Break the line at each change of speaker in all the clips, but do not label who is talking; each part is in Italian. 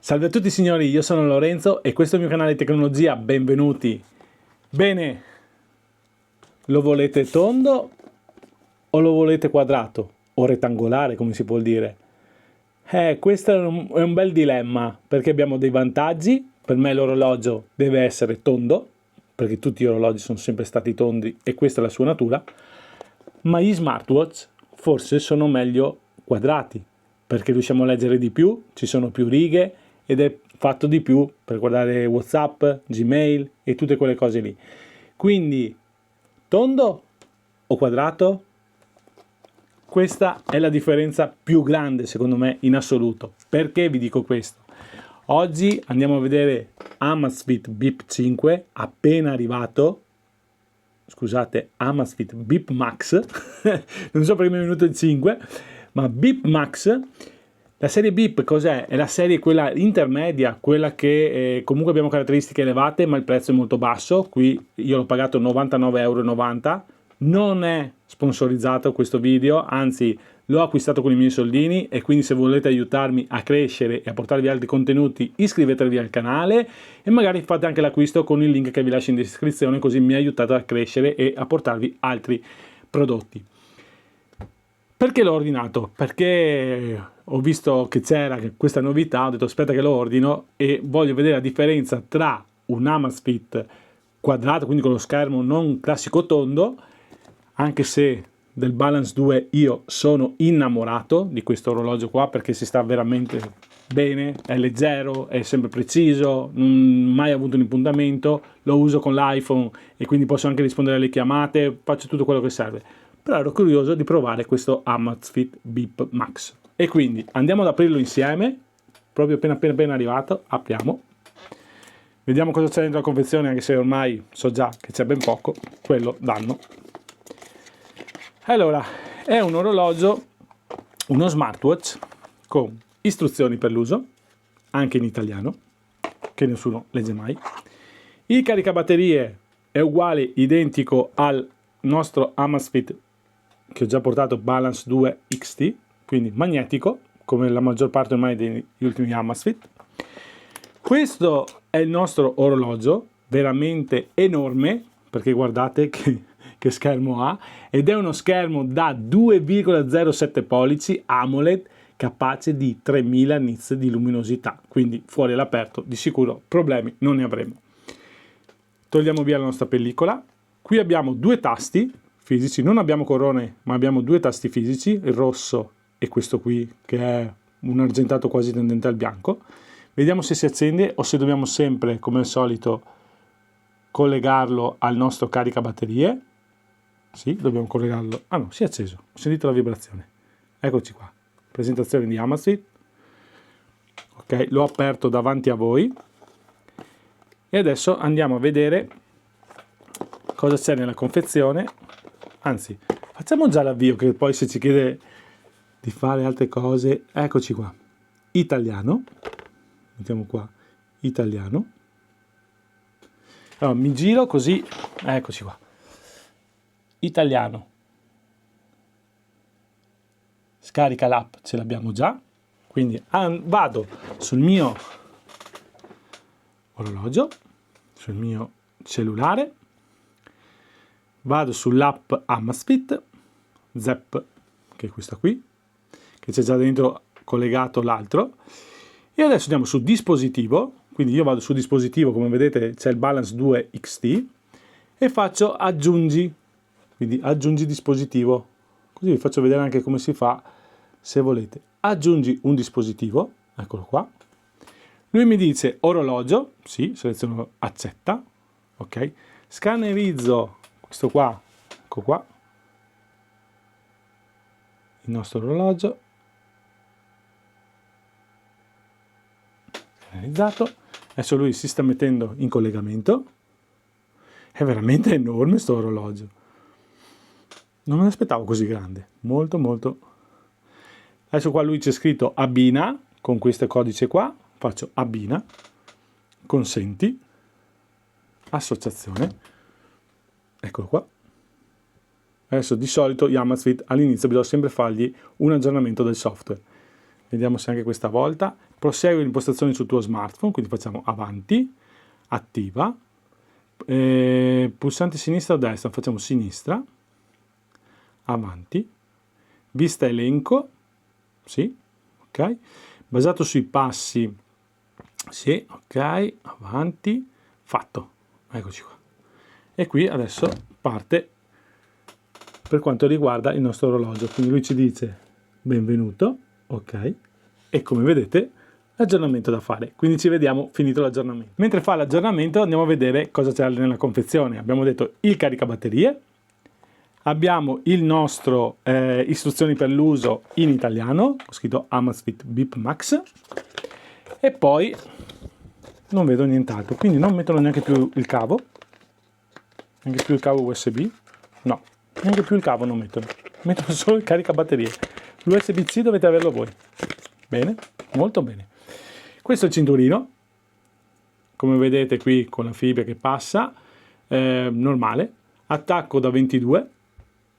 Salve a tutti signori, io sono Lorenzo e questo è il mio canale Tecnologia, benvenuti. Bene, lo volete tondo o lo volete quadrato o rettangolare come si può dire? Questo è un bel dilemma perché abbiamo dei vantaggi. Per me l'orologio deve essere tondo perché tutti gli orologi sono sempre stati tondi e questa è la sua natura, ma gli smartwatch forse sono meglio quadrati perché riusciamo a leggere di più, ci sono più righe ed è fatto di più per guardare WhatsApp, Gmail e tutte quelle cose lì. Quindi tondo o quadrato? Questa è la differenza più grande secondo me in assoluto. Perché vi dico questo? Oggi andiamo a vedere Amazfit Bip 5 appena arrivato. Scusate, Amazfit Bip Max. Non so perché mi è venuto il 5, ma Bip Max. La serie Bip cos'è? È la serie quella intermedia, quella che comunque abbiamo caratteristiche elevate ma il prezzo è molto basso. Qui io l'ho pagato 99,90 €. Non è sponsorizzato questo video, anzi l'ho acquistato con i miei soldini e quindi se volete aiutarmi a crescere e a portarvi altri contenuti iscrivetevi al canale e magari fate anche l'acquisto con il link che vi lascio in descrizione, così mi aiutate a crescere e a portarvi altri prodotti. Perché l'ho ordinato? Perché ho visto che c'era questa novità, ho detto aspetta che lo ordino e voglio vedere la differenza tra un Amazfit quadrato, quindi con lo schermo non classico tondo, anche se del Balance 2 io sono innamorato di questo orologio qua perché si sta veramente bene, è leggero, è sempre preciso, non mai avuto un impuntamento, lo uso con l'iPhone e quindi posso anche rispondere alle chiamate, faccio tutto quello che serve. Però ero curioso di provare questo Amazfit Bip Max e quindi andiamo ad aprirlo insieme, proprio appena arrivato, apriamo, vediamo cosa c'è dentro la confezione, anche se ormai so già che c'è ben poco, quello danno. Allora, è un orologio, uno smartwatch con istruzioni per l'uso, anche in italiano, che nessuno legge mai. Il caricabatterie è uguale, identico al nostro Amazfit che ho già portato, Balance 2 XT, quindi magnetico, come la maggior parte ormai degli ultimi Amazfit. Questo è il nostro orologio, veramente enorme, perché guardate che schermo ha, ed è uno schermo da 2,07 pollici AMOLED capace di 3000 nits di luminosità, quindi fuori all'aperto di sicuro problemi non ne avremo. Togliamo via la nostra pellicola. Qui abbiamo due tasti fisici, non abbiamo corone ma abbiamo due tasti fisici, il rosso e questo qui che è un argentato quasi tendente al bianco. Vediamo se si accende o se dobbiamo sempre come al solito collegarlo al nostro caricabatterie. Sì, dobbiamo collegarlo. Ah no, si è acceso, ho sentito la vibrazione. Eccoci qua, presentazione di Amazfit. Ok, l'ho aperto davanti a voi e adesso andiamo a vedere cosa c'è nella confezione. Anzi, facciamo già l'avvio che poi se ci chiede di fare altre cose, eccoci qua. Italiano, mettiamo qua italiano. Allora, mi giro così, eccoci qua. Italiano. Scarica l'app, ce l'abbiamo già. Quindi vado sul mio orologio, sul mio cellulare, vado sull'app Amazfit, Zep, che è questa qui, che c'è già dentro collegato l'altro, e adesso andiamo su dispositivo, quindi io vado su dispositivo, come vedete c'è il Balance 2 XT, e faccio aggiungi, quindi aggiungi dispositivo, così vi faccio vedere anche come si fa se volete. Aggiungi un dispositivo, eccolo qua, lui mi dice orologio, sì, seleziono accetta, ok, scannerizzo questo qua, ecco qua, il nostro orologio, scannerizzato, adesso lui si sta mettendo in collegamento, è veramente enorme questo orologio, non me l'aspettavo così grande, molto molto. Adesso qua lui c'è scritto abbina, con questo codice qua, faccio abbina, consenti, associazione, eccolo qua. Adesso di solito gli Amazfit all'inizio bisogna sempre fargli un aggiornamento del software. vediamo se anche questa volta, prosegui le impostazioni sul tuo smartphone, quindi facciamo avanti, attiva, pulsante sinistra o destra, facciamo sinistra, avanti, vista elenco, sì, ok, basato sui passi, sì, ok, avanti, fatto, eccoci qua. E qui adesso parte per quanto riguarda il nostro orologio, quindi lui ci dice benvenuto, ok, e come vedete l'aggiornamento da fare, quindi ci vediamo finito l'aggiornamento. Mentre fa l'aggiornamento andiamo a vedere cosa c'è nella confezione. Abbiamo detto il caricabatterie, abbiamo il nostro istruzioni per l'uso in italiano, ho scritto Amazfit Bip Max, e poi non vedo nient'altro, quindi non mettono neanche più il cavo, neanche più il cavo USB, no, neanche più il cavo non mettono solo il caricabatterie. L'USB-C dovete averlo voi. Bene, molto bene. Questo è il cinturino, come vedete qui con la fibra che passa, normale, attacco da 22,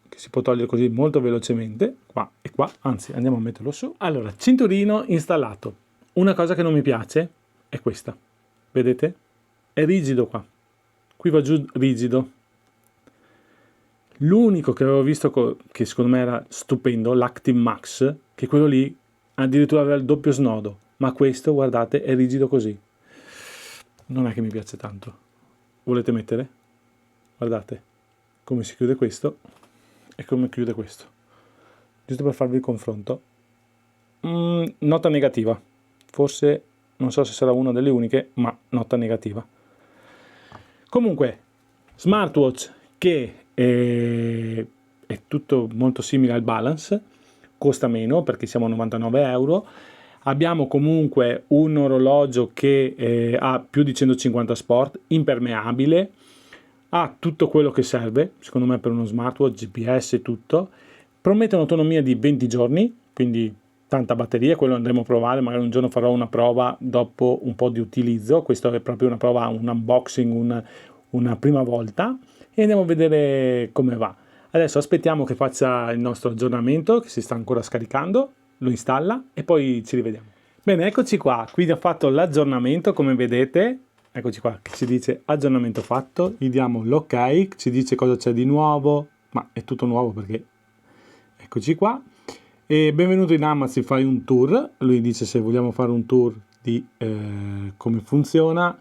che si può togliere così molto velocemente, qua e qua, anzi andiamo a metterlo su. Allora, cinturino installato. Una cosa che non mi piace è questa, vedete? È rigido qua, qui va giù rigido. L'unico che avevo visto che secondo me era stupendo, l'Active Max, che quello lì addirittura aveva il doppio snodo, ma questo, guardate, è rigido così. Non è che mi piace tanto. Volete mettere? Guardate come si chiude questo e come chiude questo. Giusto per farvi il confronto. Nota negativa. Forse, non so se sarà una delle uniche, ma nota negativa. Comunque, smartwatch che è tutto molto simile al Balance, costa meno perché siamo a 99 euro. Abbiamo comunque un orologio che ha più di 150 sport, impermeabile, ha tutto quello che serve, secondo me, per uno smartwatch, GPS e tutto. Promette un'autonomia di 20 giorni, quindi tanta batteria, quello andremo a provare, magari un giorno farò una prova dopo un po' di utilizzo. Questo è proprio una prova, un unboxing, una prima volta, e andiamo a vedere come va. Adesso aspettiamo che faccia il nostro aggiornamento, che si sta ancora scaricando, lo installa e poi ci rivediamo. Bene, eccoci qua, qui ho fatto l'aggiornamento, come vedete, eccoci qua, che ci dice aggiornamento fatto, gli diamo l'ok, ci dice cosa c'è di nuovo, ma è tutto nuovo perché, eccoci qua, e benvenuto in Amazfit, fai un tour, lui dice se vogliamo fare un tour di come funziona,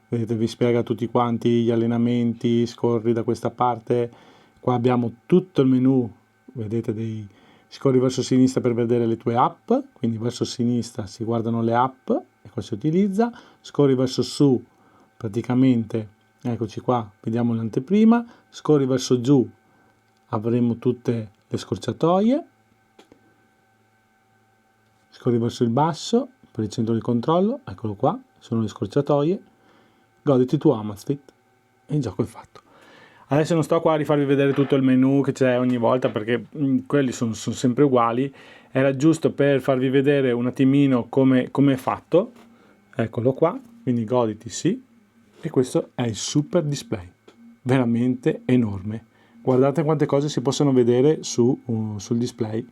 vedete, vi spiega tutti quanti gli allenamenti, scorri da questa parte, qua abbiamo tutto il menu, vedete, scorri verso sinistra per vedere le tue app, quindi verso sinistra si guardano le app e qua si utilizza, scorri verso su, praticamente, eccoci qua, vediamo l'anteprima, scorri verso giù, avremo tutte le scorciatoie, scorri verso il basso, per il centro di controllo, eccolo qua, sono le scorciatoie, goditi tu Amazfit e il gioco è fatto. Adesso non sto qua a rifarvi vedere tutto il menu che c'è ogni volta perché quelli sono sempre uguali, era giusto per farvi vedere un attimino come è fatto, eccolo qua, quindi goditi sì, e questo è il super display, veramente enorme, guardate quante cose si possono vedere sul display,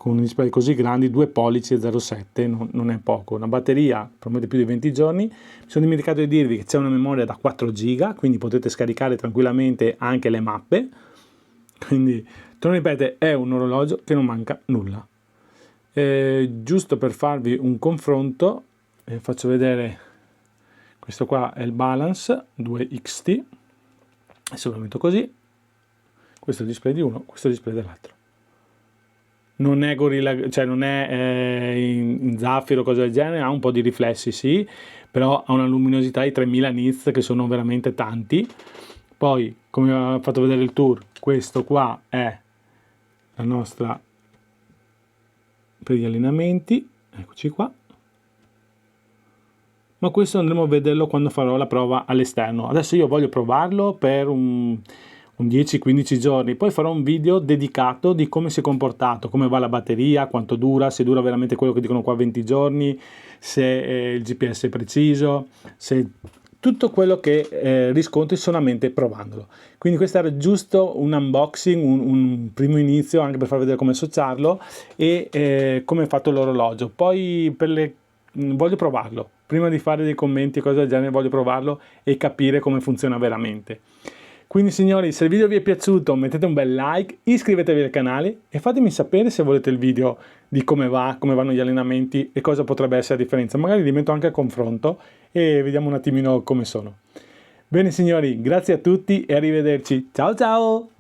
con un display così grandi, 2 pollici e 0,7 non è poco. Una batteria promette più di 20 giorni. Mi sono dimenticato di dirvi che c'è una memoria da 4 giga, quindi potete scaricare tranquillamente anche le mappe. Quindi, torno a ripetere, è un orologio che non manca nulla. Giusto per farvi un confronto, faccio vedere, questo qua è il Balance 2XT, adesso lo metto così, questo è il display di uno, questo è il display dell'altro. Non è Gorilla, cioè non è in zaffiro o cose del genere, ha un po' di riflessi sì, però ha una luminosità di 3000 nits che sono veramente tanti. Poi, come ho fatto vedere il tour, questo qua è la nostra per gli allenamenti, eccoci qua. Ma questo andremo a vederlo quando farò la prova all'esterno. Adesso io voglio provarlo per un 10-15 giorni, poi farò un video dedicato di come si è comportato, come va la batteria, quanto dura, se dura veramente quello che dicono qua 20 giorni, se il GPS è preciso, se tutto quello che riscontri solamente provandolo. Quindi questo era giusto un unboxing, un primo inizio, anche per far vedere come associarlo e come è fatto l'orologio. Poi voglio provarlo, prima di fare dei commenti e cose del genere voglio provarlo e capire come funziona veramente. Quindi signori, se il video vi è piaciuto mettete un bel like, iscrivetevi al canale e fatemi sapere se volete il video di come vanno gli allenamenti e cosa potrebbe essere la differenza. Magari li metto anche a confronto e vediamo un attimino come sono. Bene signori, grazie a tutti e arrivederci. Ciao ciao!